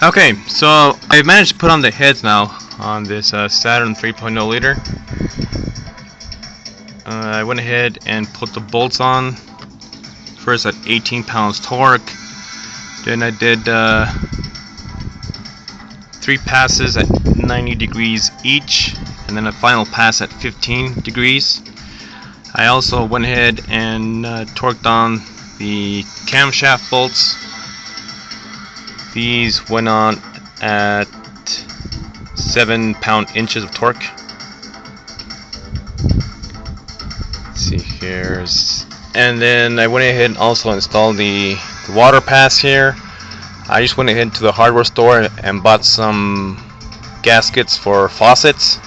Okay, so I managed to put on the heads now on this Saturn 3.0 liter. I went ahead and put the bolts on. First at 18 pounds torque. Then I did 3 passes at 90 degrees each, and then a final pass at 15 degrees. I also went ahead and torqued on the camshaft bolts. These went on at 7 pound-inches of torque. Let's see here. And then I went ahead and also installed the water pass here. I just went ahead to the hardware store and bought some gaskets for faucets,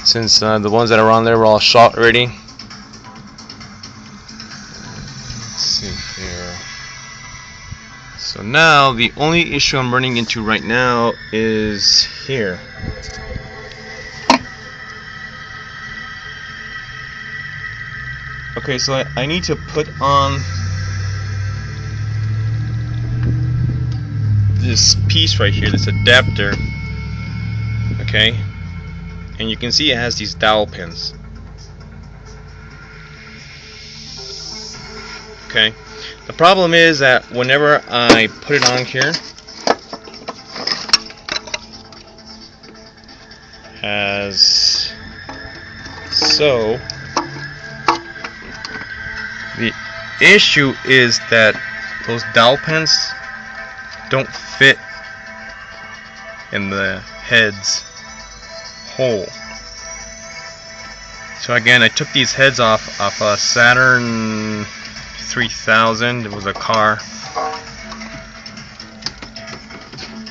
since the ones that are on there were all shot already. Let's see here. So now the only issue I'm running into right now is here. Okay, so I need to put on this piece right here, this adapter. Okay, and you can see it has these dowel pins. Okay, the problem is that whenever I put it on here, as so, the issue is that those dowel pins don't fit in the head's hole. So again, I took these heads off a Saturn 3000. It was a car.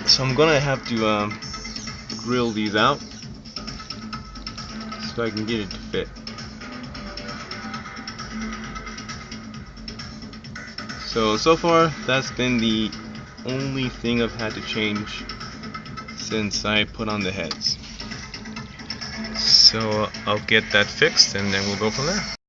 So I'm gonna have to grill these out so I can get it to fit. So far, that's been the only thing I've had to change since I put on the heads. So I'll get that fixed and then we'll go from there.